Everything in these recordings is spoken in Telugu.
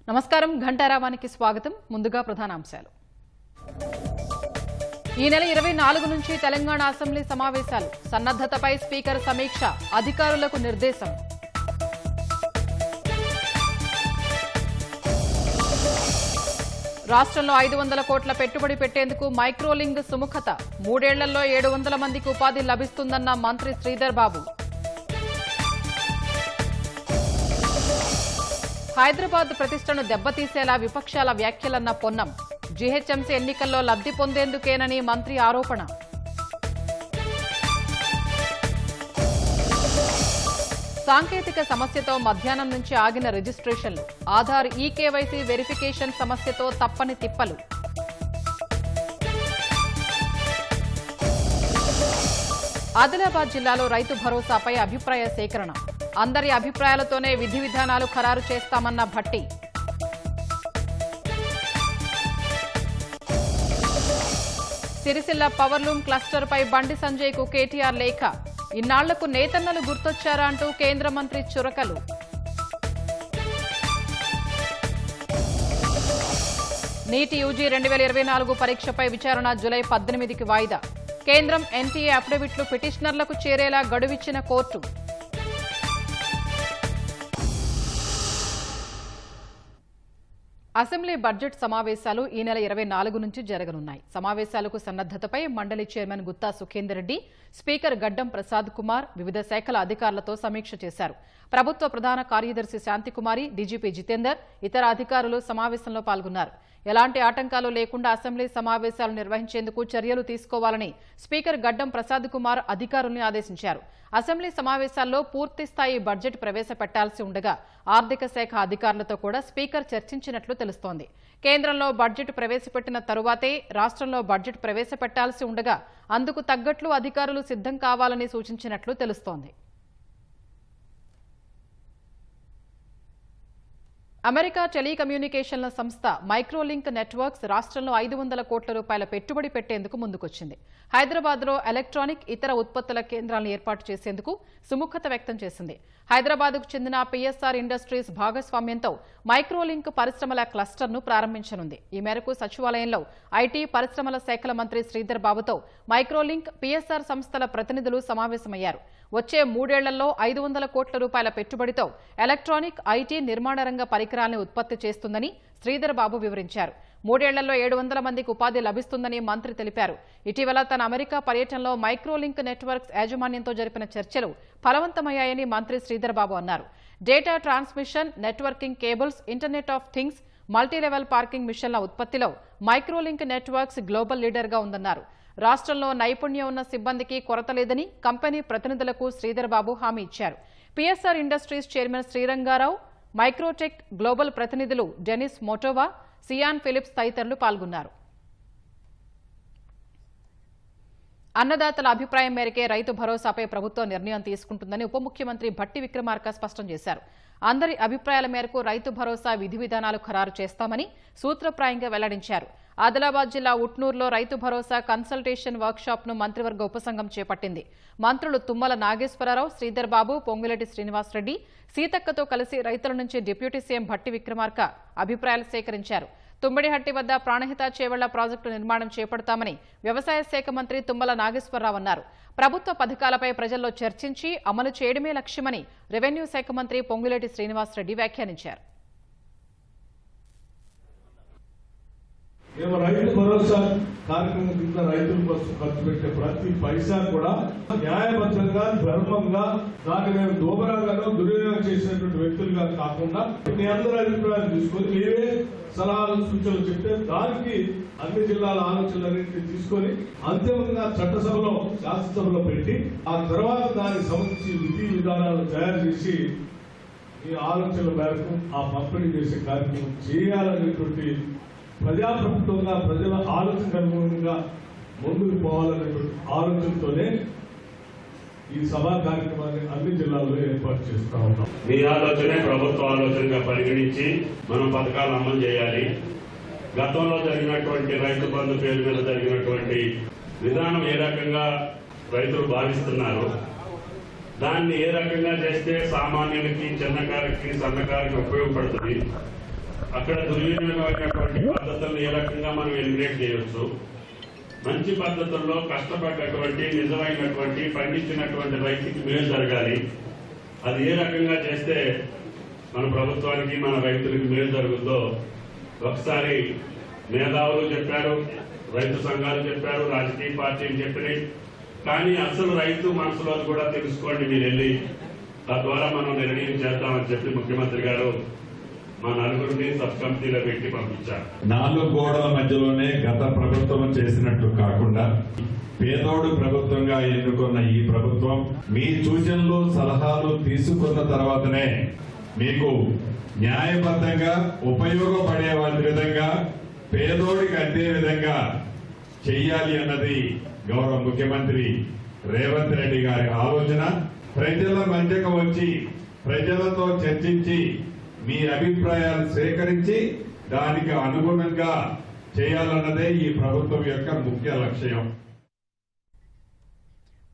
నమస్కారం ఘంటారావానికి స్వాగతం. ముందుగా ప్రధానాంశాలు. ఈ నెల 24 నుంచి తెలంగాణ అసెంబ్లీ సమావేశాలు. సన్నద్ధతపై స్పీకర్ సమీక్ష, అధికారులకు నిర్దేశం. రాష్ట్రంలో 500 కోట్ల పెట్టుబడి పెట్టేందుకు మైక్రోలింక్ సుముఖత. 3 ఏళ్లలో 700 మందికి ఉపాధి లభిస్తుందన్న మంత్రి శ్రీధర్ బాబు. హైదరాబాద్ ప్రతిష్టను దెబ్బతీసేలా విపక్షాల వ్యాఖ్యలన్న పొన్నం. జీహెచ్ఎంసీ ఎన్నికల్లో లబ్ధి పొందేందుకేనని మంత్రి ఆరోపణ. సాంకేతిక సమస్యతో మధ్యాహ్నం నుంచి ఆగిన రిజిస్ట్రేషన్లు. ఆధార్ ఈకేవైసీ వెరిఫికేషన్ సమస్యతో తప్పని తిప్పలు. ఆదిలాబాద్ జిల్లాలో రైతు భరోసాపై అభిప్రాయ సేకరణ. అందరి అభిప్రాయాలతోనే విధి విధానాలు ఖరారు చేస్తామన్న భట్టి. సిరిసిల్ల పవర్లూమ్ క్లస్టర్పై బండి సంజయ్కు కేటీఆర్ లేఖ. ఇన్నాళ్లకు నేతన్నలు గుర్తొచ్చారా అంటూ కేంద్ర మంత్రి చురకలు. నీటి యూజీ 2024 పరీక్షపై విచారణ జూలై 18కి వాయిదా. కేంద్రం ఎన్టీఏ అఫిడవిట్లు పిటిషనర్లకు చేరేలా గడువిచ్చిన కోర్టు. అసెంబ్లీ బడ్జెట్ సమావేశాలు ఈ నెల 24 నుంచి జరగనున్నాయి. సమావేశాలకు సన్నద్దతపై మండలి చైర్మన్ గుత్తా సుఖేందర్ రెడ్డి, స్పీకర్ గడ్డం ప్రసాద్ కుమార్ వివిధ శాఖల అధికారులతో సమీక్ష చేశారు. ప్రభుత్వ ప్రధాన కార్యదర్శి శాంతికుమారి, డీజీపీ జితేందర్, ఇతర అధికారులు సమావేశంలో పాల్గొన్నారు. ఎలాంటి ఆటంకాలు లేకుండా అసెంబ్లీ సమావేశాలు నిర్వహించేందుకు చర్యలు తీసుకోవాలని స్పీకర్ గడ్డం ప్రసాద్ కుమార్ అధికారుల్ని ఆదేశించారు. అసెంబ్లీ సమావేశాల్లో పూర్తిస్థాయి బడ్జెట్ ప్రవేశపెట్టాల్సి ఉండగా ఆర్థిక శాఖ అధికారులతో కూడా స్పీకర్ చర్చించినట్లు తెలుస్తోంది. కేంద్రంలో బడ్జెట్ ప్రవేశపెట్టిన తరువాతే రాష్ట్రంలో బడ్జెట్ ప్రవేశపెట్టాల్సి ఉండగా అందుకు తగ్గట్లు అధికారులు సిద్ధం కావాలని సూచించినట్లు తెలుస్తోంది. అమెరికా టెలికమ్యూనికేషన్ల సంస్థ మైక్రోలింక్ నెట్వర్క్స్ రాష్ట్రంలో 500 కోట్ల రూపాయల పెట్టుబడి పెట్టేందుకు ముందుకొచ్చింది. హైదరాబాద్లో ఎలక్ట్రానిక్ ఇతర ఉత్పత్తుల కేంద్రాలను ఏర్పాటు చేసేందుకు సుముఖత వ్యక్తం చేసింది. హైదరాబాద్కు చెందిన పిఎస్ఆర్ ఇండస్ట్రీస్ భాగస్వామ్యంతో మైక్రోలింక్ పరిశ్రమల క్లస్టర్ను ప్రారంభించనుంది. ఈ మేరకు సచివాలయంలో ఐటీ పరిశ్రమల శాఖల మంత్రి శ్రీధర్ బాబుతో మైక్రోలింక్, పిఎస్ఆర్ సంస్థల ప్రతినిధులు సమావేశమయ్యారు. వచ్చే 3 ఏళ్లలో 500 కోట్ల రూపాయల పెట్టుబడితో ఎలక్ట్రానిక్, ఐటీ, నిర్మాణ రంగ పరికరాలను ఉత్పత్తి చేస్తుందని శ్రీధర్ బాబు వివరించారు. 3 ఏళ్లలో 700 మందికి ఉపాధి లభిస్తుందని మంత్రి తెలిపారు. ఇటీవల తన అమెరికా పర్యటనలో మైక్రోలింక్ నెట్వర్క్స్ యాజమాన్యంతో జరిపిన చర్చలు ఫలవంతమయ్యాయని మంత్రి శ్రీధర్ బాబు అన్నారు. Data transmission, networking cables, internet of things, multilevel parking మిషన్ల ఉత్పత్తిలో మైక్రోలింక్ నెట్వర్క్స్ గ్లోబల్ లీడర్గా ఉందన్నారు. రాష్ట్రంలో నైపుణ్యం ఉన్న సిబ్బందికి కొరత లేదని కంపెనీ ప్రతినిధులకు శ్రీధర్ బాబు హామీ ఇచ్చారు. PSR industries chairman Sriranga Rao, Microtek global ప్రతినిధులు డెనిస్ మోటోవా, సియాన్ ఫిలిప్స్ తదితరులు పాల్గొన్నారు. అన్నదాతల అభిప్రాయం మేరకే రైతు భరోసాపై ప్రభుత్వం నిర్ణయం తీసుకుంటుందని ఉప ముఖ్యమంత్రి భట్టి విక్రమార్క స్పష్టం చేశారు. అందరి అభిప్రాయాల మేరకు రైతు భరోసా విధి విధానాలు ఖరారు చేస్తామని సూత్రప్రాయంగా వెల్లడించారు. ఆదిలాబాద్ జిల్లా ఉట్నూరులో రైతు భరోసా కన్సల్టేషన్ వర్క్షాప్ ను మంత్రివర్గ ఉపసంఘం చేపట్టింది. మంత్రులు తుమ్మల నాగేశ్వరరావు, శ్రీధర్ బాబు, పొంగులేటి శ్రీనివాసరెడ్డి, సీతక్కతో కలిసి రైతుల నుంచి డిప్యూటీ సీఎం భట్టి విక్రమార్క అభిప్రాయాలు సేకరించారు. తుమ్మిడిహట్టి వద్ద ప్రాణహిత చేవళ్ల ప్రాజెక్టు నిర్మాణం చేపడతామని వ్యవసాయ శాఖ మంత్రి తుమ్మల నాగేశ్వరరావు అన్నారు. ప్రభుత్వ పథకాలపై ప్రజల్లో చర్చించి అమలు చేయడమే లక్ష్యమని రెవెన్యూ శాఖ మంత్రి పొంగులేటి శ్రీనివాసరెడ్డి వ్యాఖ్యానించారు. మేము రైతు భరోసా కార్యక్రమం కింద రైతుల కోసం ఖర్చు పెట్టే ప్రతి పైసా కూడా న్యాయబద్ధంగా, ధర్మంగా, దాన్ని మేము దోబరాగానో దుర్వినియోగం చేసినటువంటి వ్యక్తులుగా కాకుండా మీ అందరి అభిప్రాయాలు తీసుకొని మీరే సలహాలు, సూచనలు చెప్తే దానికి అన్ని జిల్లాల ఆలోచనలన్నింటినీ తీసుకొని అంతిమంగా చట్టసభలో, శాసనసభలో పెట్టి ఆ తర్వాత దానికి సంబంధించి విధి విధానాలు తయారు చేసి ఈ ఆలోచనల మేరకు ఆ పంపిణీ చేసే కార్యక్రమం చేయాలనేటువంటి ప్రజాప్రభుత్వంగా ప్రజల ఆలోచనకు అనుగుణంగా ముందుకు పోవాలనేటువంటి ఆలోచనతోనే ఈ సభా కార్యక్రమాన్ని అన్ని జిల్లాల్లో ఏర్పాటు చేస్తా ఉన్నాం. మీ ఆలోచనే ప్రభుత్వ ఆలోచనగా పరిగణించి మనం పథకాలు అమలు చేయాలి. గతంలో జరిగినటువంటి రైతు బంధు పేరు మీద జరిగినటువంటి విధానం ఏ రకంగా రైతులు భావిస్తున్నారు, దాన్ని ఏ రకంగా చేస్తే సామాన్యులకి, చిన్నకారికి, సన్నకారికి ఉపయోగపడుతుంది, అక్కడ దుర్వినియోగమైనటువంటి పద్ధతులను ఏ రకంగా మనం ఎలిమినేట్ చేయవచ్చు, మంచి పద్ధతుల్లో కష్టపడ్డటువంటి నిజమైనటువంటి పండించినటువంటి రైతుకి మేలు జరగాలి, అది ఏ రకంగా చేస్తే మన ప్రభుత్వానికి, మన రైతులకి మేలు జరుగుతుందో ఒకసారి మేధావులు చెప్పారు, రైతు సంఘాలు చెప్పారు, రాజకీయ పార్టీలు చెప్పినాయి. కానీ అసలు రైతు మనసులో కూడా తెలుసుకోండి మీరు వెళ్ళి, తద్వారా మనం నిర్ణయం చేద్దామని చెప్పి ముఖ్యమంత్రి గారు మా నలుగురిని సబ్ కమిటీలో పెట్టి పంపించారు. 4 గోడల మధ్యలోనే గత ప్రభుత్వం చేసినట్టు కాకుండా పేదోడు ప్రభుత్వంగా ఎన్నుకున్న ఈ ప్రభుత్వం మీ సూచనలు, సలహాలు తీసుకున్న తర్వాతనే మీకు న్యాయబద్ధంగా ఉపయోగపడే విధంగా, పేదోడికి అందే విధంగా చెయ్యాలి అన్నది గౌరవ ముఖ్యమంత్రి రేవంత్ రెడ్డి గారి ఆలోచన. ప్రజల మధ్యకు వచ్చి ప్రజలతో చర్చించి మీ అభిప్రాయాలు సేకరించి దానికి అనుగుణంగా చేయాలన్నదే ఈ ప్రభుత్వం యొక్క ముఖ్య లక్ష్యం.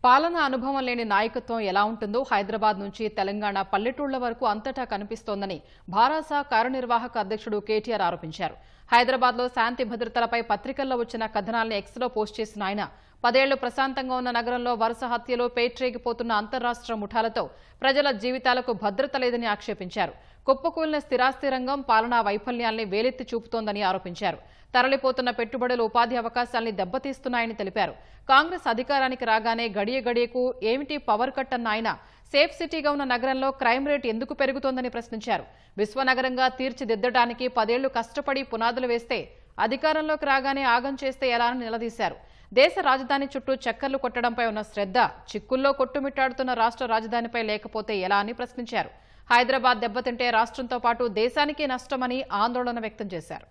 పాలన అనుభవం లేని నాయకత్వం ఎలా ఉంటుందో హైదరాబాద్ నుంచి తెలంగాణ పల్లెటూళ్ల వరకు అంతటా కనిపిస్తోందని భారాస కార్యనిర్వాహక అధ్యక్షుడు కేటీఆర్ ఆరోపించారు. హైదరాబాద్లో శాంతి భద్రతలపై పత్రికల్లో వచ్చిన కథనాల్ని ఎక్స్లో పోస్ట్ చేసిన ఆయన 10 ఏళ్లు ప్రశాంతంగా ఉన్న నగరంలో వరుస హత్యలు, పేట్రేగిపోతున్న అంతర్రాష్ట్ర ముఠాలతో ప్రజల జీవితాలకు భద్రత లేదని ఆక్షేపించారు. కుప్పకూలిన స్థిరాస్తి రంగం పాలనా వైఫల్యాల్ని వేలెత్తి చూపుతోందని ఆరోపించారు. తరలిపోతున్న పెట్టుబడులు ఉపాధి అవకాశాల్ని దెబ్బతీస్తున్నాయని తెలిపారు. కాంగ్రెస్ అధికారానికి రాగానే గడియ గడియకు ఏమిటి పవర్ కట్ అన్న ఆయన సేఫ్ సిటీగా ఉన్న నగరంలో క్రైమ్ రేట్ ఎందుకు పెరుగుతోందని ప్రశ్నించారు. విశ్వనగరంగా తీర్చిదిద్దడానికి 10 ఏళ్లు కష్టపడి పునాదులు వేస్తే అధికారంలోకి రాగానే ఆగం చేస్తే ఎలా అని నిలదీశారు. దేశ రాజధాని చుట్టూ చక్కర్లు కొట్టడంపై ఉన్న శ్రద్ధ చిక్కుల్లో కొట్టుమిట్టాడుతున్న రాష్ట్ర రాజధానిపై లేకపోతే ఎలా అని ప్రశ్నించారు. హైదరాబాద్ దెబ్బతింటే రాష్ట్రంతో పాటు దేశానికి నష్టమని ఆందోళన వ్యక్తం చేశారు.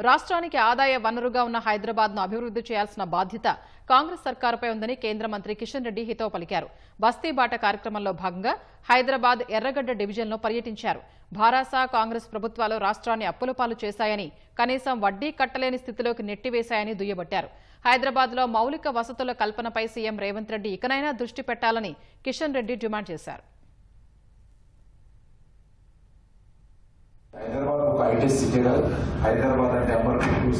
రాష్ట్రానికి ఆదాయ వనరుగా ఉన్న హైదరాబాద్ను అభివృద్ధి చేయాల్సిన బాధ్యత కాంగ్రెస్ సర్కారుపై ఉందని కేంద్ర మంత్రి కిషన్ రెడ్డి హితవు పలికారు. బస్తీ బాట కార్యక్రమంలో భాగంగా హైదరాబాద్ ఎర్రగడ్డ డివిజన్లో పర్యటించారు. భారాస కాంగ్రెస్ ప్రభుత్వాలు రాష్ట్రాన్ని అప్పులపాలు చేశాయని, కనీసం వడ్డీ కట్టలేని స్థితిలోకి నెట్టివేశాయని దుయ్యబట్టారు. హైదరాబాద్లో మౌలిక వసతుల కల్పనపై సీఎం రేవంత్ రెడ్డి ఇకనైనా దృష్టి పెట్టాలని కిషన్ రెడ్డి డిమాండ్ చేశారు. హైదరాబాద్ ఒక ఐటీ సిటీ కాదు. హైదరాబాద్ అంటే అమర్పూర్,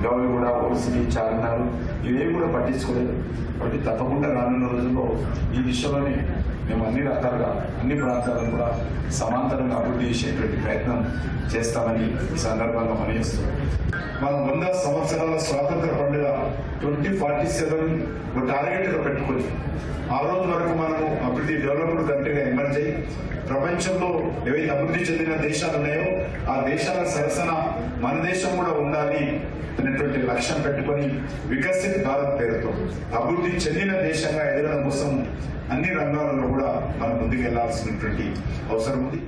గౌలిగూడ, ఓసిటీ, చార్మినార్ ఇవేవి కూడా పట్టించుకోలేదు. కాబట్టి తప్పకుండా రానున్న రోజుల్లో ఈ విషయంలోనే మేము అన్ని రకాలుగా అన్ని ప్రాంతాలను కూడా సమాంతరంగా అభివృద్ధి చేసేటువంటి ప్రయత్నం చేస్తామని ఈ సందర్భంగా మనయిస్తున్నాం. మనం 100 సంవత్సరాల స్వాతంత్ర పండుగ 2047 టార్గెట్ గా పెట్టుకొని ఆ రోజు వరకు మనము అభివృద్ధి డెవలప్డ్ కంట్రీగా ఎమర్జ్ అయ్యి ప్రపంచంలో ఏవైతే అభివృద్ధి చెందిన దేశాలు ఉన్నాయో ఆ దేశాల సరసన మన దేశం కూడా ఉండాలి అనేటువంటి లక్ష్యం పెట్టుకొని వికసిత్ భారత్ పేరుతో అభివృద్ధి చెందిన దేశంగా ఎదగడం కోసం అన్ని రంగాలలో కూడా మనం ముందుకెళ్లాల్సినటువంటి అవసరం ఉంది.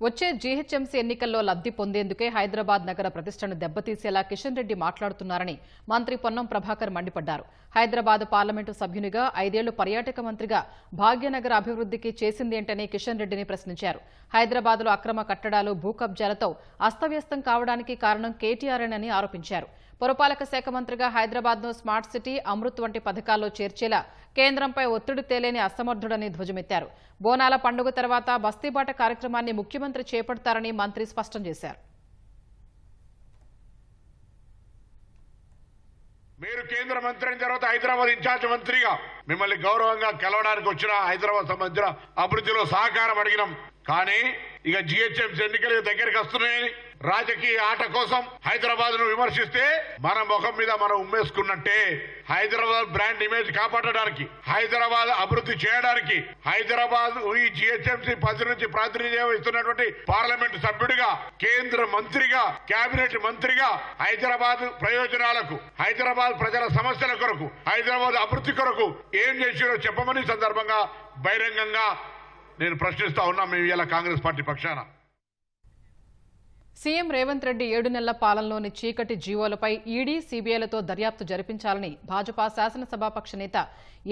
వచ్చే జీహెచ్ఎంసీ ఎన్నికల్లో లబ్ధి పొందేందుకే హైదరాబాద్ నగర ప్రతిష్టను దెబ్బతీసేలా కిషన్ రెడ్డి మాట్లాడుతున్నారని మంత్రి పొన్నం ప్రభాకర్ మండిపడ్డారు. హైదరాబాద్ పార్లమెంటు సభ్యునిగా 5 ఏళ్లు పర్యాటక మంత్రిగా భాగ్యనగర అభివృద్ధికి చేసిందేంటని కిషన్ రెడ్డిని ప్రశ్నించారు. హైదరాబాద్లో అక్రమ కట్టడాలు, భూ కబ్జాలతో అస్తవ్యస్తం కావడానికి కారణం కేటీఆర్ఏనని ఆరోపించారు. పురపాలక శాఖ మంత్రిగా హైదరాబాద్ను స్మార్ట్ సిటీ, అమృత్ వంటి పథకాల్లో చేర్చేలా కేంద్రంపై ఒత్తిడి తేలేని అసమర్థుడని ధ్వజమెత్తారు. బోనాల పండుగ తర్వాత బస్తీబాట కార్యక్రమాన్ని ముఖ్యమంత్రి చేపడతారని మంత్రి స్పష్టం చేశారు. మీరు కేంద్ర మంత్రి అయిన తర్వాత హైదరాబాద్ ఇన్ఛార్జ్ మంత్రిగా మిమ్మల్ని గౌరవంగా కలవడానికి వచ్చిన హైదరాబాద్ సంబంధించిన అభివృద్ధిలో సహకారం అడిగినాం. కానీ ఇక జిహెచ్ఎంసీ ఎన్నికలు దగ్గరికి వస్తున్నాయని రాజకీయ ఆట కోసం హైదరాబాద్ ను విమర్శిస్తే మన ముఖం మీద మనం ఉమ్మేసుకున్నట్టే. హైదరాబాద్ బ్రాండ్ ఇమేజ్ కాపాడడానికి, హైదరాబాద్ అభివృద్ధి చేయడానికి, హైదరాబాద్ ఈ జిహెచ్ఎంసీ 10 నుంచి ప్రాతినిధ్యం ఇస్తున్నటువంటి పార్లమెంటు సభ్యుడిగా, కేంద్ర మంత్రిగా, కేబినెట్ మంత్రిగా హైదరాబాద్ ప్రయోజనాలకు, హైదరాబాద్ ప్రజల సమస్యల కొరకు, హైదరాబాద్ అభివృద్ధి కొరకు ఏం చేసిరో చెప్పమని సందర్భంగా బహిరంగంగా నేను ప్రశ్నిస్తా ఉన్నా. మేము ఇలా కాంగ్రెస్ పార్టీ పక్షాన సీఎం రేవంత్ రెడ్డి 7 నెలల పాలనలోని చీకటి జీవోలపై ఈడీ, సీబీఐలతో దర్యాప్తు జరిపించాలని భాజపా శాసనసభాపక్ష నేత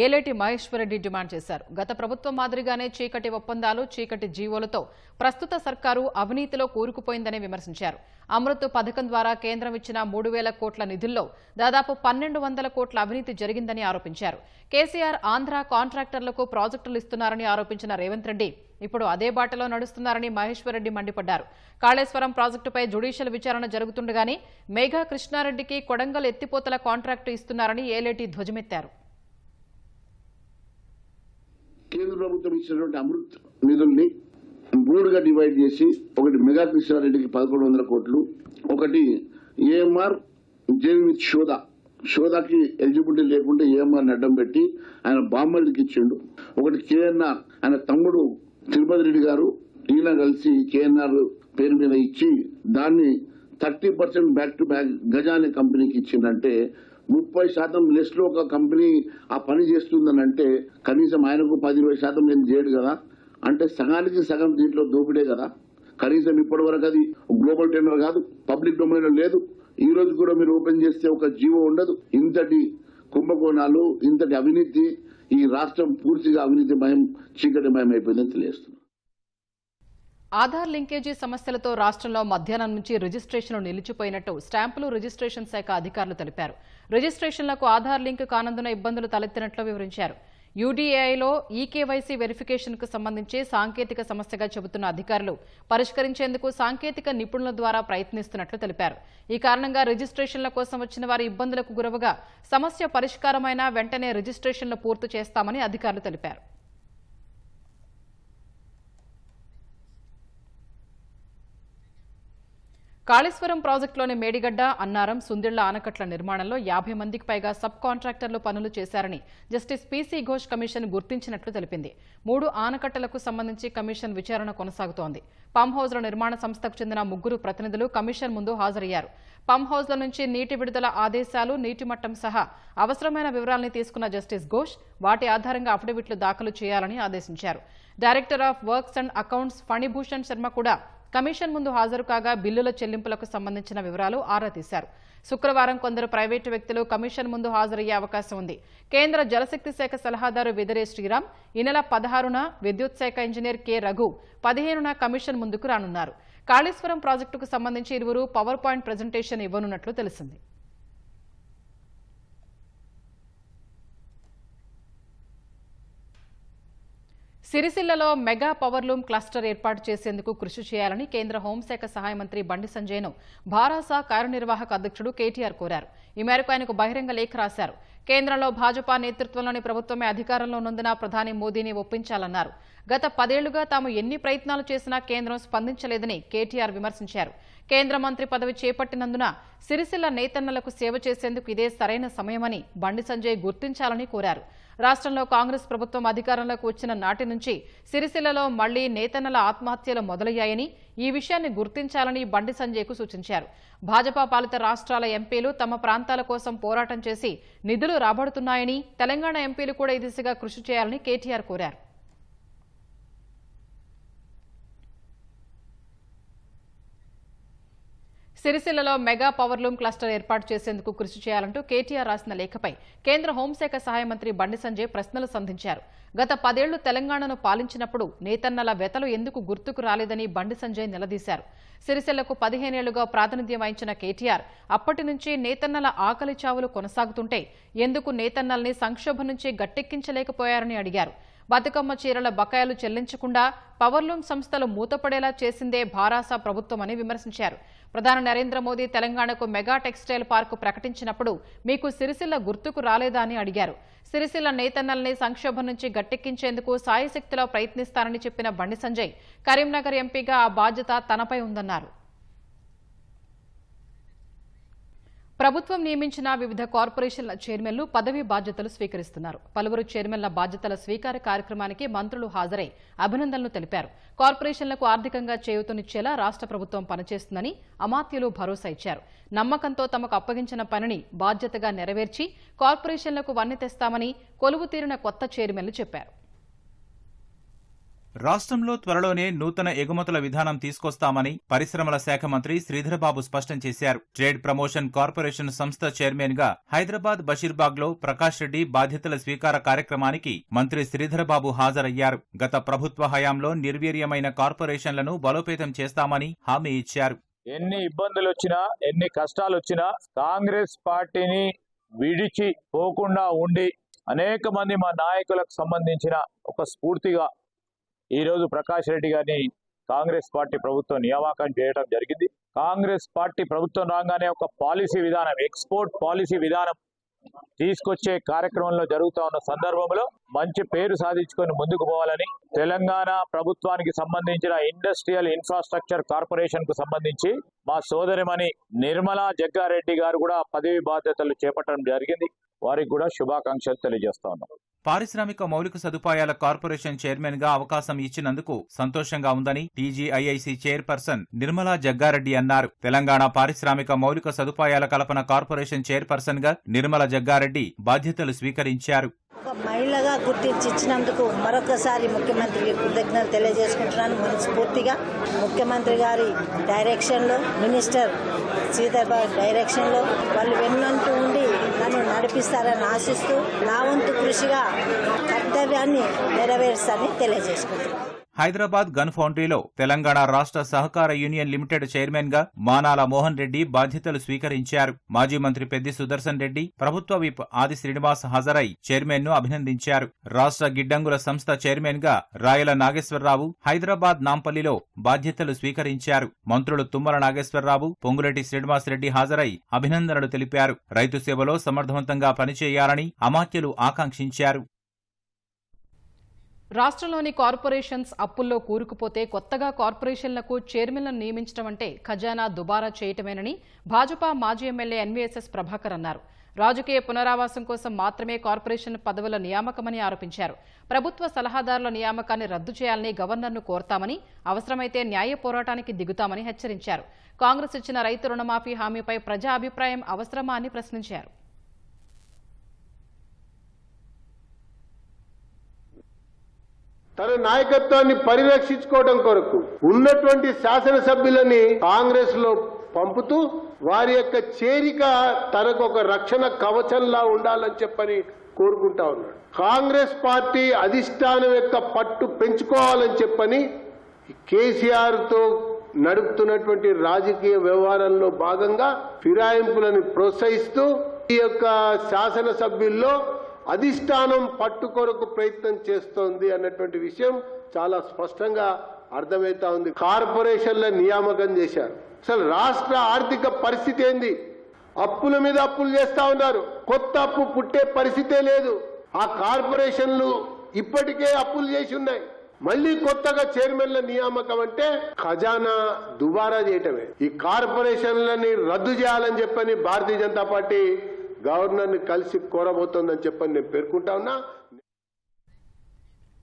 ఏలేటి మహేశ్వర్ రెడ్డి డిమాండ్ చేశారు. గత ప్రభుత్వం మాదిరిగానే చీకటి ఒప్పందాలు, చీకటి జీవోలతో ప్రస్తుత సర్కారు అవినీతిలో కూరుకుపోయిందని విమర్శించారు. అమృత్ పథకం ద్వారా కేంద్రం ఇచ్చిన 3,000 కోట్ల నిధుల్లో దాదాపు 1,200 కోట్ల అవినీతి జరిగిందని ఆరోపించారు. కేసీఆర్ ఆంధ్ర కాంట్రాక్టర్లకు ప్రాజెక్టులు ఇస్తున్నారని ఆరోపించిన రేవంత్ రెడ్డి ఇప్పుడు అదే బాటలో నడుస్తున్నారని మహేశ్వర్ రెడ్డి మండిపడ్డారు. కాళేశ్వరం ప్రాజెక్టుపై జ్యుడిషియల్ విచారణ జరుగుతుండగానే మేఘా కృష్ణారెడ్డికి కొడంగల్ ఎత్తిపోతల కాంట్రాక్టు ఇస్తున్నారని ఏలేటి ధ్వజమెత్తారు. కేంద్ర ప్రభుత్వం ఇచ్చినటువంటి అమృత్ నిధుల్ని 3గా డివైడ్ చేసి ఒకటి మెగా కృష్ణారెడ్డికి 1,100 కోట్లు, ఒకటి ఏఎంఆర్ జేవిత్ షోదాకి ఎలిజిబిలిటీ లేకుంటే ఏఎంఆర్ని అడ్డం పెట్టి ఆయన బామ్మలకి ఇచ్చిండు. ఒకటి కేఎన్ఆర్ ఆయన తమ్ముడు తిరుపతి రెడ్డి గారు ఈయన కలిసి కేఎన్ఆర్ పేరు మీద ఇచ్చి దాన్ని 30% బ్యాక్ టు బ్యాక్ గజాని కంపెనీకి ఇచ్చిందంటే 30% లెస్ లో ఒక కంపెనీ ఆ పని చేస్తుందని అంటే కనీసం ఆయనకు 10-20% నేను చేయడు కదా, అంటే సగానికి సగం దీంట్లో దోపిడే కదా. కనీసం ఇప్పటి వరకు అది గ్లోబల్ టెండర్ కాదు, పబ్లిక్ డొమైన్ లేదు. ఈ రోజు కూడా మీరు ఓపెన్ చేస్తే ఒక జీవో ఉండదు. ఇంతటి కుంభకోణాలు, ఇంతటి అవినీతి, ఈ రాష్ట్రం పూర్తిగా అవినీతిమయం, చీకటిమయం అయిపోయిందని తెలియజేస్తున్నారు. ఆధార్ లింకేజీ సమస్యలతో రాష్ట్రంలో మధ్యాహ్నం నుంచి రిజిస్ట్రేషన్లు నిలిచిపోయినట్టు స్టాంపులు రిజిస్ట్రేషన్ శాఖ అధికారులు తెలిపారు. రిజిస్ట్రేషన్లకు ఆధార్ లింక్ కానందున ఇబ్బందులు తలెత్తినట్లు వివరించారు. యూడీఏఐలో ఈకేవైసీ వెరిఫికేషన్కు సంబంధించి సాంకేతిక సమస్యగా చెబుతున్న అధికారులు పరిష్కరించేందుకు సాంకేతిక నిపుణుల ద్వారా ప్రయత్నిస్తున్నట్లు తెలిపారు. ఈ కారణంగా రిజిస్ట్రేషన్ల కోసం వచ్చిన వారి ఇబ్బందులకు గురవగా సమస్య పరిష్కారమైన వెంటనే రిజిస్ట్రేషన్లు పూర్తి చేస్తామని అధికారులు తెలిపారు. కాళేశ్వరం ప్రాజెక్టులోని మేడిగడ్డ, అన్నారం, సుందిళ్ల ఆనకట్ల నిర్మాణంలో 50 మందికి పైగా సబ్ కాంట్రాక్టర్లు పనులు చేశారని జస్టిస్ పీసీ ఘోష్ కమిషన్ గుర్తించినట్లు తెలిపింది. 3 ఆనకట్టలకు సంబంధించి కమిషన్ విచారణ కొనసాగుతోంది. పంప్ హౌజ్ల నిర్మాణ సంస్థకు చెందిన 3 ప్రతినిధులు కమిషన్ ముందు హాజరయ్యారు. పంప్ హౌజ్ల నుంచి నీటి విడుదల ఆదేశాలు, నీటి మట్టం సహా అవసరమైన వివరాలను తీసుకున్న జస్టిస్ ఘోష్ వాటి ఆధారంగా అఫిడవిట్లు దాఖలు చేయాలని ఆదేశించారు. Director of works and accounts Phanibhushan Sharma కూడా కమిషన్ ముందు హాజరు కాగా బిల్లుల చెల్లింపులకు సంబంధించిన వివరాలు ఆరా తీశారు. శుక్రవారం కొందరు ప్రైవేటు వ్యక్తులు కమిషన్ ముందు హాజరయ్యే అవకాశం ఉంది. కేంద్ర జలశక్తి శాఖ సలహాదారు వెదిరే శ్రీరామ్ ఈ నెల 16న, విద్యుత్ శాఖ ఇంజనీర్ కె రఘు 15న కమిషన్ ముందుకు రానున్నారు. కాళేశ్వరం ప్రాజెక్టుకు సంబంధించి ఇరువురు పవర్ పాయింట్ ప్రెజెంటేషన్ ఇవ్వనున్నట్లు తెలిసింది. సిరిసిల్లలో మెగా పవర్లూమ్ క్లస్టర్ ఏర్పాటు చేసేందుకు కృషి చేయాలని కేంద్ర హోంశాఖ సహాయ మంత్రి బండి సంజయ్ను భారాసా కార్యనిర్వాహక అధ్యక్షుడు కేటీఆర్ కోరారు. ఈ మేరకు ఆయనకు బహిరంగ లేఖ రాశారు. కేంద్రంలో భాజపా నేతృత్వంలోని ప్రభుత్వమే అధికారంలో ఉన్నందున ప్రధాని మోదీని ఒప్పించాలన్నారు. గత 10 ఏళ్లుగా తాము ఎన్ని ప్రయత్నాలు చేసినా కేంద్రం స్పందించలేదని కేటీఆర్ విమర్శించారు. కేంద్ర మంత్రి పదవి చేపట్టినందున సిరిసిల్ల నేతన్నలకు సేవ చేసేందుకు ఇదే సరైన సమయమని బండి సంజయ్ గుర్తించాలని కోరారు. రాష్ట్రంలో కాంగ్రెస్ ప్రభుత్వం అధికారంలోకి వచ్చిన నాటి నుంచి సిరిసిల్లలో మళ్లీ నేతన్నల ఆత్మహత్యలు మొదలయ్యాయని, ఈ విషయాన్ని గుర్తించాలని బండి సంజయ్కు సూచించారు. భాజపా పాలిత రాష్ట్రాల ఎంపీలు తమ ప్రాంతాల కోసం పోరాటం చేసి నిధులు రాబడుతున్నాయని, తెలంగాణ ఎంపీలు కూడా ఈ దిశగా కృషి చేయాలని కేటీఆర్ కోరారు. సిరిసిల్లలో మెగా పవర్లూమ్ క్లస్టర్ ఏర్పాటు చేసేందుకు కృషి చేయాలంటూ కేటీఆర్ రాసిన లేఖపై కేంద్ర హోంశాఖ సహాయ మంత్రి బండి సంజయ్ ప్రశ్నలు సంధించారు. గత 10 ఏళ్లు తెలంగాణను పాలించినప్పుడు నేతన్నల వెతలు ఎందుకు గుర్తుకు రాలేదని బండి సంజయ్ నిలదీశారు. సిరిసిల్లకు 15 ఏళ్లుగా ప్రాతినిధ్యం వహించిన కేటీఆర్ అప్పటి నుంచి నేతన్నల ఆకలి చావులు కొనసాగుతుంటే ఎందుకు నేతన్నల్ని సంక్షోభం నుంచి గట్టెక్కించలేకపోయారని అడిగారు. బతుకమ్మ చీరల బకాయిలు చెల్లించకుండా పవర్లూమ్ సంస్థలు మూతపడేలా చేసిందే భారాసా ప్రభుత్వమని విమర్శించారు. ప్రధాని నరేంద్ర మోదీ తెలంగాణకు మెగా టెక్స్టైల్ పార్కు ప్రకటించినప్పుడు మీకు సిరిసిల్ల గుర్తుకు రాలేదా అని అడిగారు. సిరిసిల్ల నేతన్నల్ని సంక్షోభం నుంచి గట్టెక్కించేందుకు సాయశక్తిలో ప్రయత్నిస్తారని చెప్పిన బండి సంజయ్ కరీంనగర్ ఎంపీగా ఆ బాధ్యత తనపై ఉందన్నారు. ప్రభుత్వం నియమించిన వివిధ కార్పొరేషన్ల చైర్మన్లు పదవీ బాధ్యతలు స్వీకరిస్తున్నారు. పలువురు చైర్మన్ల బాధ్యతల స్వీకార కార్యక్రమానికి మంత్రులు హాజరై అభినందనలు తెలిపారు. కార్పొరేషన్లకు ఆర్థికంగా చేయూతనిచ్చేలా రాష్ట్ర ప్రభుత్వం పనిచేస్తుందని అమాత్యులు భరోసా ఇచ్చారు. నమ్మకంతో తమకు అప్పగించిన పనిని బాధ్యతగా నెరవేర్చి కార్పొరేషన్లకు వన్నె తెస్తామని కొలువు తీరిన కొత్త చైర్మన్లు చెప్పారు. రాష్ట్రంలో త్వరలోనే నూతన ఎగుమతుల విధానం తీసుకొస్తామని పరిశ్రమల శాఖ మంత్రి శ్రీధరబాబు స్పష్టం చేశారు. ట్రేడ్ ప్రమోషన్ కార్పొరేషన్ సంస్థ చైర్మన్ గా హైదరాబాద్ బషీర్బాగ్ లో ప్రకాష్ రెడ్డి బాధ్యతల స్వీకార కార్యక్రమానికి మంత్రి శ్రీధరబాబు హాజరయ్యారు. గత ప్రభుత్వ హయాంలో నిర్వీర్యమైన కార్పొరేషన్లను బలోపేతం చేస్తామని హామీ ఇచ్చారు. ఎన్ని ఇబ్బందులు వచ్చినా, ఎన్ని కష్టాలు వచ్చినా కాంగ్రెస్ పార్టీని విడిచి పోకుండా ఉండి అనేక మంది మా నాయకులకు సంబంధించిన ఒక స్ఫూర్తిగా ఈరోజు ప్రకాష్ రెడ్డి గారిని కాంగ్రెస్ పార్టీ ప్రభుత్వం నియామకం చేయడం జరిగింది. కాంగ్రెస్ పార్టీ ప్రభుత్వం రాగానే ఒక పాలసీ విధానం, ఎక్స్పోర్ట్ పాలసీ విధానం తీసుకొచ్చే కార్యక్రమంలో జరుగుతూ ఉన్న సందర్భంలో మంచి పేరు సాధించుకొని ముందుకు పోవాలని తెలంగాణ ప్రభుత్వానికి సంబంధించిన ఇండస్ట్రియల్ ఇన్ఫ్రాస్ట్రక్చర్ కార్పొరేషన్ కు సంబంధించి మా సోదరిమణి నిర్మలా జగ్గారెడ్డి గారు కూడా పదవి బాధ్యతలు చేపట్టడం జరిగింది. వారికి కూడా శుభాకాంక్షలు తెలియజేస్తా ఉన్నాం. పారిశ్రామిక మౌలిక సదుపాయాల కార్పొరేషన్ చైర్మన్ గా అవకాశం ఇచ్చినందుకు సంతోషంగా ఉందని టీజీఐఐసీ చైర్పర్సన్ నిర్మలా జగ్గారెడ్డి అన్నారు. తెలంగాణ పారిశ్రామిక మౌలిక సదుపాయాల కల్పన కార్పొరేషన్ చైర్పర్సన్ గా నిర్మలా జగ్గారెడ్డి బాధ్యతలు స్వీకరించారు. ఒక మహిళగా గుర్తించి ఇచ్చినందుకు మరొకసారి ముఖ్యమంత్రికి కృతజ్ఞతలు తెలియజేసుకుంటున్నాను. మనస్ఫూర్తిగా ముఖ్యమంత్రి గారి డైరెక్షన్లో, మినిస్టర్ శ్రీధర్బాబు డైరెక్షన్లో వాళ్ళు వెన్నంటూ ఉండి నన్ను నడిపిస్తారని ఆశిస్తూ నా వంతు కృషిగా కర్తవ్యాన్ని నెరవేరుస్తానని తెలియజేసుకుంటున్నాను. హైదరాబాద్ గన్ ఫౌండరీలో తెలంగాణ రాష్ట్ర సహకార యూనియన్ లిమిటెడ్ చైర్మన్ గా మానాల మోహన్ రెడ్డి బాధ్యతలు స్వీకరించారు. మాజీ మంత్రి పెద్ది సుదర్శన్ రెడ్డి, ప్రభుత్వ విప్ ఆది శ్రీనివాస్ హాజరై చైర్మన్ ను అభినందించారు. రాష్ట్ర గిడ్డంగుల సంస్థ చైర్మన్ గా రాయల నాగేశ్వరరావు హైదరాబాద్ నాంపల్లిలో బాధ్యతలు స్వీకరించారు. మంత్రులు తుమ్మల నాగేశ్వరరావు, పొంగులేటి శ్రీనివాస్ రెడ్డి హాజరై అభినందనలు తెలిపారు. రైతు సేవలో సమర్థవంతంగా పనిచేయాలని అమాత్యులు ఆకాంక్షించారు. రాష్ట్రంలోని కార్పొరేషన్స్ అప్పుల్లో కూరుకుపోతే కొత్తగా కార్పొరేషన్లకు చైర్మన్లను నియమించడం అంటే ఖజానా దుబారా చేయటమేనని భాజపా మాజీ ఎమ్మెల్యే ఎన్వీఎస్ఎస్ ప్రభాకర్ అన్నారు. రాజకీయ పునరావాసం కోసం మాత్రమే కార్పొరేషన్ పదవుల నియామకమని ఆరోపించారు. ప్రభుత్వ సలహాదారుల నియామకాన్ని రద్దు చేయాలని గవర్నర్ను కోరతామని, అవసరమైతే న్యాయ పోరాటానికి దిగుతామని హెచ్చరించారు. కాంగ్రెస్ ఇచ్చిన రైతు రుణమాఫీ హామీపై ప్రజా అభిప్రాయం అవసరమా అని ప్రశ్నించారు. తన నాయకత్వాన్ని పరిరక్షించుకోవడం కొరకు ఉన్నటువంటి శాసనసభ్యులని కాంగ్రెస్ లో పంపుతూ వారి యొక్క చేరిక తనకు ఒక రక్షణ కవచంలా ఉండాలని చెప్పని కోరుకుంటా ఉన్నాడు. కాంగ్రెస్ పార్టీ అధిష్టానం యొక్క పట్టు పెంచుకోవాలని చెప్పని కేసీఆర్ తో నడుపుతున్నటువంటి రాజకీయ వ్యవహారంలో భాగంగా ఫిరాయింపులను ప్రోత్సహిస్తూ ఈ యొక్క శాసనసభ్యుల్లో అధిష్టానం పట్టు కొరకు ప్రయత్నం చేస్తోంది అన్నటువంటి విషయం చాలా స్పష్టంగా అర్థమవుతా ఉంది. కార్పొరేషన్ల నియామకం చేశారు. అసలు రాష్ట్ర ఆర్థిక పరిస్థితి ఏంది? అప్పుల మీద అప్పులు చేస్తా ఉన్నారు. కొత్త అప్పు పుట్టే పరిస్థితే లేదు. ఆ కార్పొరేషన్లు ఇప్పటికే అప్పులు చేసి ఉన్నాయి. మళ్ళీ కొత్తగా చైర్మన్ల నియామకం అంటే ఖజానా దుబారా చేయటమే. ఈ కార్పొరేషన్లని రద్దు చేయాలని చెప్పని భారతీయ జనతా పార్టీ గవర్నర్ని కలిసి కోరబోతోందని చెప్పని నేను పేర్కొంటా ఉన్నా.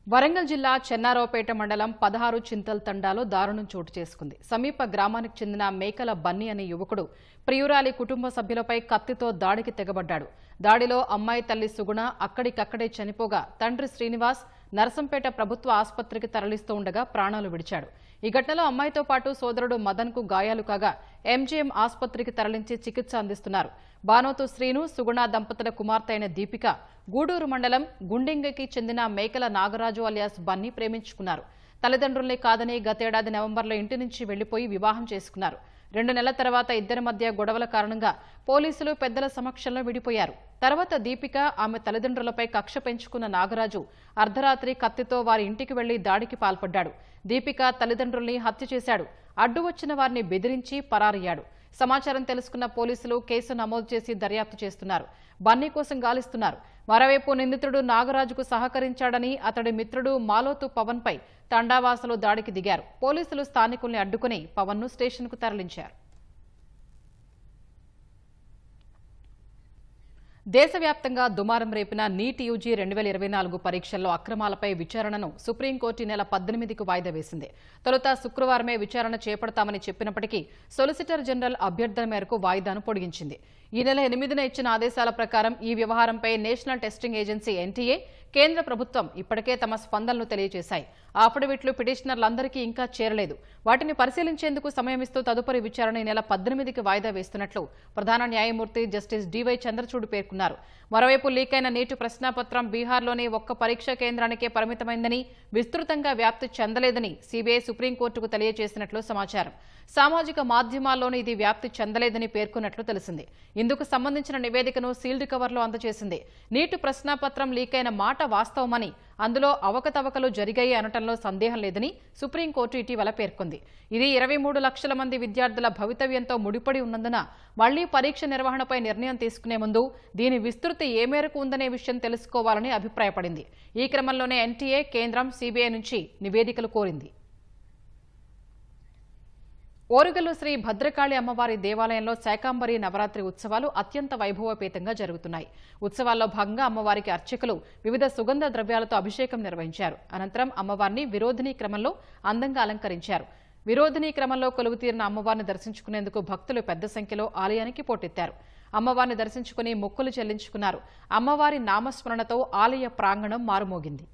వరంగల్ జిల్లా చెన్నారావుపేట మండలం 16 చింతల్ తండాలో దారుణం చోటు చేసుకుంది. సమీప గ్రామానికి చెందిన మేకల బన్నీ అనే యువకుడు ప్రియురాలి కుటుంబ సభ్యులపై కత్తితో దాడికి తెగబడ్డాడు. దాడిలో అమ్మాయి తల్లి సుగుణ అక్కడికక్కడే చనిపోగా తండ్రి శ్రీనివాస్ నరసంపేట ప్రభుత్వ ఆసుపత్రికి తరలిస్తూ ఉండగా ప్రాణాలు విడిచాడు. ఈ ఘటనలో అమ్మాయితో పాటు సోదరుడు మదన్కు గాయాలు కాగా ఎంజీఎం ఆసుపత్రికి తరలించి చికిత్స అందిస్తున్నారు. బానోతు శ్రీను, సుగుణ దంపతుల కుమార్తె అయిన దీపిక గూడూరు మండలం గుండింగకి చెందిన మేకల నాగరాజు అలియాస్ బన్నీ ప్రేమించుకున్నారు. తల్లిదండ్రుల్ని కాదని గతేడాది నవంబర్లో ఇంటి నుంచి వెళ్లిపోయి వివాహం చేసుకున్నారు. 2 నెలల తర్వాత ఇద్దరి మధ్య గొడవల కారణంగా పోలీసులు పెద్దల సమక్షంలో విడిపోయారు. తర్వాత దీపిక ఆమె తల్లిదండ్రులపై కక్ష పెంచుకున్న నాగరాజు అర్ధరాత్రి కత్తితో వారి ఇంటికి వెళ్లి దాడికి పాల్పడ్డాడు. దీపిక తల్లిదండ్రుల్ని హత్య చేశాడు. అడ్డు వచ్చిన వారిని బెదిరించి పరారయ్యాడు. సమాచారం తెలుసుకున్న పోలీసులు కేసు నమోదు చేసి దర్యాప్తు చేస్తున్నారు. బన్నీ కోసం గాలిస్తున్నారు. మరోవైపు నిందితుడు నాగరాజుకు సహకరించాడని అతడి మిత్రుడు మాలోతు పవన్పై తండావాసులు దాడికి దిగారు. పోలీసులు స్థానికుల్ని అడ్డుకుని పవన్ను స్టేషన్కు తరలించారు. దేశవ్యాప్తంగా దుమారం రేపిన నీట్ యూజీ 2024 పరీక్షల్లో అక్రమాలపై విచారణను సుప్రీంకోర్టు నెల 18కు వాయిదా వేసింది. తొలుత శుక్రవారమే విచారణ చేపడతామని చెప్పినప్పటికీ సొలిసిటర్ జనరల్ అభ్యర్థన మేరకు వాయిదాను పొడిగించింది. ఈ నెల 8న ఇచ్చిన ఆదేశాల ప్రకారం ఈ వ్యవహారంపై నేషనల్ టెస్టింగ్ ఏజెన్సీ ఎన్టీఏ కేంద్ర ప్రభుత్వం ఇప్పటికే తమ స్పందనలు తెలియజేశాయి. ఆ అఫిడవిట్లు పిటిషనర్లందరికీ ఇంకా చేరలేదు. వాటిని పరిశీలించేందుకు సమయమిస్తూ తదుపరి విచారణ ఈ నెల 18కి వాయిదా వేస్తున్నట్లు ప్రధాన న్యాయమూర్తి జస్టిస్ డివై చంద్రచూడ్ పేర్కొన్నారు. మరోవైపు లీక్ అయిన నీటు ప్రశ్నాపత్రం బీహార్లోని ఒక్క పరీక్షా కేంద్రానికే పరిమితమైందని, విస్తృతంగా వ్యాప్తి చెందలేదని సీబీఐ సుప్రీంకోర్టుకు తెలియజేసినట్లు సమాచారం. సామాజిక మాధ్యమాల్లోనూ ఇది వ్యాప్తి చెందలేదని పేర్కొన్నట్లు తెలిసింది. ఇందుకు సంబంధించిన నివేదికను సీల్డ్ కవర్లో అందజేసింది. నీటు ప్రశ్నాపత్రం లీక్ అయిన మాట వాస్తవమని, అందులో అవకతవకలు జరిగాయి అనటంలో సందేహం లేదని సుప్రీంకోర్టు ఇటీవల పేర్కొంది. ఇది 23 లక్షల మంది విద్యార్థుల భవితవ్యంతో ముడిపడి ఉన్నందున మళ్లీ పరీక్ష నిర్వహణపై నిర్ణయం తీసుకునే ముందు దీని విస్తృతి ఏ మేరకు ఉందనే విషయం తెలుసుకోవాలని అభిప్రాయపడింది. ఈ క్రమంలోనే ఎన్టీఏ, కేంద్రం, సీబీఐ నుంచి నివేదికలు కోరింది. ఓరుగల్లు శ్రీ భద్రకాళి అమ్మవారి దేవాలయంలో శాకాంబరి నవరాత్రి ఉత్సవాలు అత్యంత వైభవపేతంగా జరుగుతున్నాయి. ఉత్సవాల్లో భాగంగా అమ్మవారికి అర్చకులు వివిధ సుగంధ ద్రవ్యాలతో అభిషేకం నిర్వహించారు. అనంతరం అమ్మవారిని విరోధిని క్రమంలో అందంగా అలంకరించారు. విరోధిని క్రమంలో కొలువుతీరిన అమ్మవారిని దర్శించుకునేందుకు భక్తులు పెద్ద సంఖ్యలో ఆలయానికి పోటెత్తారు. అమ్మవారిని దర్శించుకుని మొక్కులు చెల్లించుకున్నారు. అమ్మవారి నామస్మరణతో ఆలయ ప్రాంగణం మారుమోగింది.